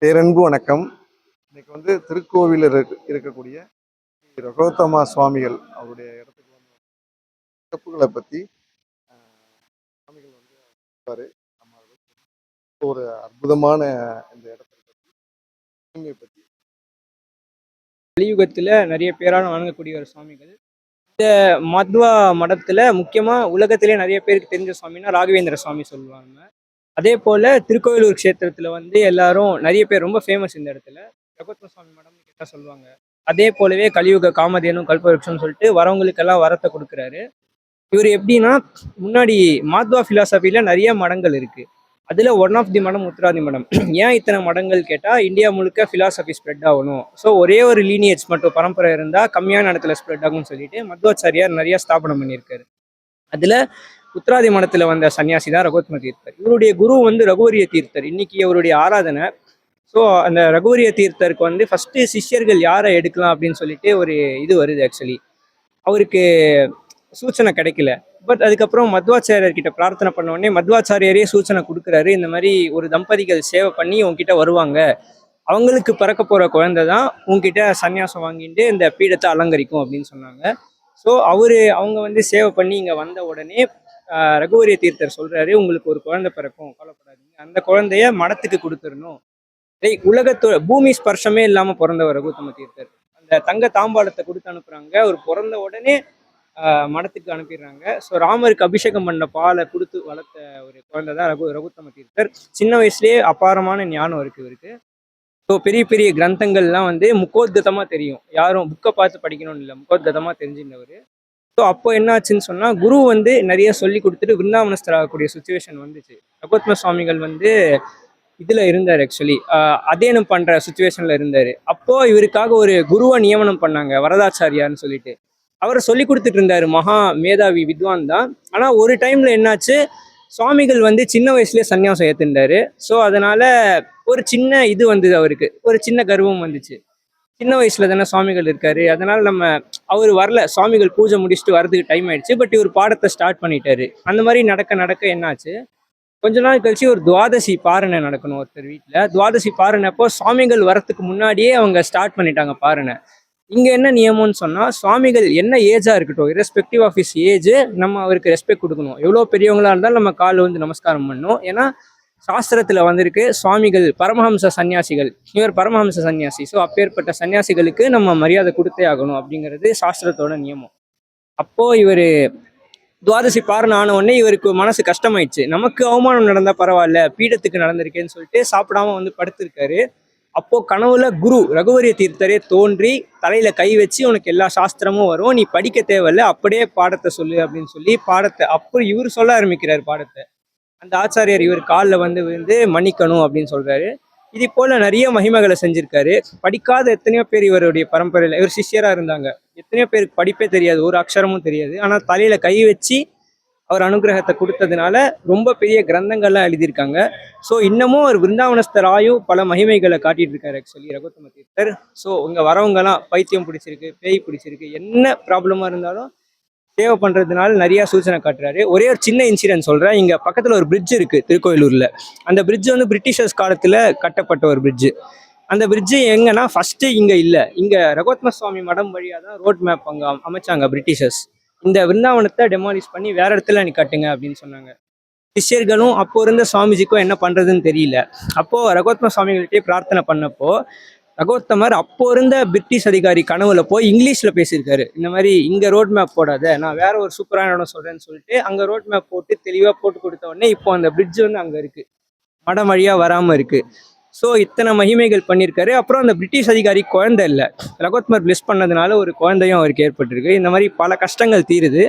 பேரன்பு வணக்கம். இன்னைக்கு திருக்கோவிலில் இருக்கக்கூடிய ரகோத்தமா சுவாமிகள் அவருடைய இடத்துக்கு சிறப்புகளை பற்றி சுவாமிகள் சொல்றாரு. ஒரு அற்புதமான இந்த இடத்தை பற்றி கலியுகத்துல நிறைய பேரான வணங்கக்கூடிய ஒரு சுவாமிகள். இந்த மத்வா மடத்துல முக்கியமா உலகத்திலே நிறைய பேருக்கு தெரிஞ்ச சுவாமின்னா ராகவேந்திர சுவாமி சொல்லுவாங்க. அதே போல திருக்கோவிலூர் க்ஷேத்திரத்துல எல்லாரும் நிறைய பேர் ரொம்ப ஃபேமஸ் இந்த இடத்துல. ரகோத்தம சுவாமி மடம்னு கேட்டா சொல்லுவாங்க. அதே போலவே கலியுக காமதேனும் கல்பவருஷம்னு சொல்லிட்டு வரவங்களுக்கெல்லாம் வரத்தை கொடுக்குறாரு. இவர் எப்படின்னா, முன்னாடி மாத்வா பிலாசபில நிறைய மடங்கள் இருக்கு. அதுல ஒன் ஆஃப் தி மடம் உத்ராதி மடம். ஏன் இத்தனை மடங்கள் கேட்டா, இந்தியா முழுக்க பிலாசபி ஸ்ப்ரெட் ஆகணும். ஸோ ஒரே ஒரு லீனியேஜ் மட்டும் பரம்பரை இருந்தா கம்மியான இடத்துல ஸ்ப்ரெட் ஆகும்னு சொல்லிட்டு மத்வாச்சாரியார் நிறைய ஸ்தாபனம் பண்ணியிருக்காரு. அதுல உத்ராதி மடத்துல வந்த சன்னியாசி தான் ரகோத்தம தீர்த்தர். இவருடைய குரு ரகுவரிய தீர்த்தர். இன்னைக்கு அவருடைய ஆராதனை. ஸோ அந்த ரகுவரிய தீர்த்தருக்கு ஃபர்ஸ்ட் சிஷ்யர்கள் யாரை எடுக்கலாம் அப்படின்னு சொல்லிட்டு ஒரு இது வருது. ஆக்சுவலி அவருக்கு சூச்சனை கிடைக்கல. பட் அதுக்கப்புறம் மத்வாச்சாரியர்கிட்ட பிரார்த்தனை பண்ண உடனே மத்வாச்சாரியரே சூச்சனை கொடுக்குறாரு. இந்த மாதிரி ஒரு தம்பதிகள் சேவை பண்ணி உங்ககிட்ட வருவாங்க, அவங்களுக்கு பிறக்க போற குழந்தை தான் உங்ககிட்ட சன்னியாசம் வாங்கிட்டு இந்த பீடத்தை அலங்கரிக்கும் அப்படின்னு சொன்னாங்க. ஸோ அவங்க சேவை பண்ணி இங்க வந்த உடனே ரகுவரிய தீர்த்தர் சொல்றாரு, உங்களுக்கு ஒரு குழந்தை பிறக்கும், கவலைப்படாதீங்க, அந்த குழந்தைய மடத்துக்கு கொடுத்துடணும். பூமி ஸ்பர்ஷமே இல்லாம பிறந்தவர் ரகுத்தம தீர்த்தர். அந்த தங்க தாம்பாளத்தை கொடுத்து அனுப்புறாங்க. அவர் பிறந்த உடனே மடத்துக்கு அனுப்பிடுறாங்க. ஸோ ராமருக்கு அபிஷேகம் பண்ண பாலை கொடுத்து வளர்த்த ஒரு குழந்தை தான் ரகுத்தம தீர்த்தர். சின்ன வயசுலேயே அபாரமான ஞானம் இருக்கு இவருக்கு. ஸோ பெரிய பெரிய கிரந்தங்கள்லாம் முக்கோத்கதமா தெரியும். யாரும் புக்கை பார்த்து படிக்கணும்னு இல்லை, முக்கோத்கதமா தெரிஞ்சிருந்தவர். ஸோ அப்போ என்னாச்சுன்னு சொன்னால், குரு நிறைய சொல்லி கொடுத்துட்டு விருந்தாவனஸ்தர் ஆகக்கூடிய சுச்சுவேஷன் வந்துச்சு. ரகோத்தம சுவாமிகள் இதில் இருந்தார். ஆக்சுவலி அதேனம் பண்ணுற சுச்சுவேஷனில் இருந்தார். அப்போது இவருக்காக ஒரு குருவை நியமனம் பண்ணாங்க, வரதாச்சாரியார்னு சொல்லிட்டு. அவரை சொல்லி கொடுத்துட்டு இருந்தார். மகா மேதாவி வித்வான் தான். ஆனால் ஒரு டைமில் என்னாச்சு, சுவாமிகள் சின்ன வயசுலேயே சன்னியாசம் ஏற்றுண்டாரு. ஸோ அதனால் ஒரு சின்ன இது அவருக்கு ஒரு சின்ன கர்வம் வந்துச்சு. சின்ன வயசுல தானே சுவாமிகள் இருக்காரு, அதனால அவர் வரல. சுவாமிகள் பூஜை முடிச்சுட்டு வரதுக்கு டைம் ஆயிடுச்சு. பட் இவர் பாடத்தை ஸ்டார்ட் பண்ணிட்டாரு. அந்த மாதிரி நடக்க நடக்க என்னாச்சு, கொஞ்ச நாள் கழிச்சு ஒரு துவாதசி பாரணை நடக்கணும் ஒருத்தர் வீட்டில். துவாதசி பாரணப்போ சுவாமிகள் வரத்துக்கு முன்னாடியே அவங்க ஸ்டார்ட் பண்ணிட்டாங்க பாரணை. இங்கே என்ன நியமம்னு சொன்னால், சுவாமிகள் என்ன ஏஜாக இருக்கட்டும், இரஸ்பெக்டிவ் ஆஃப் இஸ் ஏஜ், நம்ம அவருக்கு ரெஸ்பெக்ட் கொடுக்கணும். எவ்வளோ பெரியவங்களா இருந்தாலும் நம்ம கால் நமஸ்காரம் பண்ணணும். ஏன்னா சாஸ்திரத்துல இருக்கு, சுவாமிகள் பரமஹம்ச சன்னியாசிகள், இவர் பரமஹம்ச சன்னியாசி. ஸோ அப்பேற்பட்ட சன்னியாசிகளுக்கு நம்ம மரியாதை கொடுத்தே ஆகணும் அப்படிங்கிறது சாஸ்திரத்தோட நியமம். அப்போ இவர் துவாதசி பாரணை ஆன உடனே இவருக்கு மனசு கஷ்டமாயிடுச்சு. நமக்கு அவமானம் நடந்தா பரவாயில்ல, பீடத்துக்கு நடந்திருக்கேன்னு சொல்லிட்டு சாப்பிடாம படுத்திருக்காரு. அப்போ கனவுல குரு ரகுவரிய தீர்த்தரே தோன்றி தலையில கை வச்சு, உனக்கு எல்லா சாஸ்திரமும் வரும், நீ படிக்க தேவையில்ல, அப்படியே பாடத்தை சொல்லு அப்படின்னு சொல்லி பாடத்தை அப்போ இவர் சொல்ல ஆரம்பிக்கிறார் பாடத்தை. அந்த ஆச்சாரியர் இவர் காலில் விழுந்து மன்னிக்கணும் அப்படின்னு சொல்றாரு. இது போல நிறைய மகிமைகளை செஞ்சிருக்காரு. படிக்காத எத்தனையோ பேர் இவருடைய பரம்பரையில், இவர் சிஷ்யரா இருந்தாங்க. எத்தனையோ பேருக்கு படிப்பே தெரியாது, ஒரு அக்ஷரமும் தெரியாது. ஆனால் தலையில கை வச்சு அவர் அனுகிரகத்தை கொடுத்ததுனால ரொம்ப பெரிய கிரந்தங்கள்லாம் எழுதியிருக்காங்க. ஸோ இன்னமும் அவர் விருந்தாவனஸ்தராயும் பல மகிமைகளை காட்டிட்டு இருக்காரு ஆக்சுவலி ரகோத்தம தீர்த்தர். ஸோ இங்கே வரவங்கலாம் பைத்தியம் பிடிச்சிருக்கு, பேய் பிடிச்சிருக்கு, என்ன ப்ராப்ளமா இருந்தாலும் சேவை பண்றதுனால நிறைய சூச்சனை காட்டுறாரு. ஒரே ஒரு சின்ன இன்சிடென்ட் சொல்றேன். இங்க பக்கத்துல ஒரு பிரிட்ஜ் இருக்கு திருக்கோயிலூர்ல. அந்த பிரிட்ஜ் பிரிட்டிஷர்ஸ் காலத்துல கட்டப்பட்ட ஒரு பிரிட்ஜ். அந்த பிரிட்ஜ் எங்கன்னா ஃபர்ஸ்ட் இங்க இல்ல, இங்க ரகோத்தம சுவாமி மடம் வழியா தான் ரோட் மேப் அங்க அமைச்சாங்க பிரிட்டிஷர்ஸ். இந்த விருந்தாவனத்தை டெமாலிஷ் பண்ணி வேற இடத்துல நீ கட்டுங்க அப்படின்னு சொன்னாங்க. சிஷ்யர்களும் அப்போ இருந்த சுவாமிஜிக்கும் என்ன பண்றதுன்னு தெரியல. அப்போ ரகோத்தம சுவாமிகள்கிட்டயே பிரார்த்தனை பண்ணப்போ, ரகோத்தமர் அப்போ இருந்த பிரிட்டிஷ் அதிகாரி கனவுல போய் இங்கிலீஷ்ல பேசியிருக்காரு. இந்த மாதிரி இங்க ரோட் மேப் போடாத, நான் வேற ஒரு சூப்பரான இடம் சொல்றேன்னு சொல்லிட்டு அங்க ரோட் மேப் போட்டு தெளிவா போட்டு கொடுத்த உடனே இப்போ அந்த பிரிட்ஜ் அங்க இருக்கு, மடம் வழியா வராம இருக்கு. ஸோ இத்தனை மகிமைகள் பண்ணியிருக்காரு. அப்புறம் அந்த பிரிட்டிஷ் அதிகாரி குழந்தை இல்லை, ரகோத்தமர் பிளெஸ் பண்ணதுனால ஒரு குழந்தையும் அவருக்கு ஏற்பட்டிருக்கு. இந்த மாதிரி பல கஷ்டங்கள் தீருது.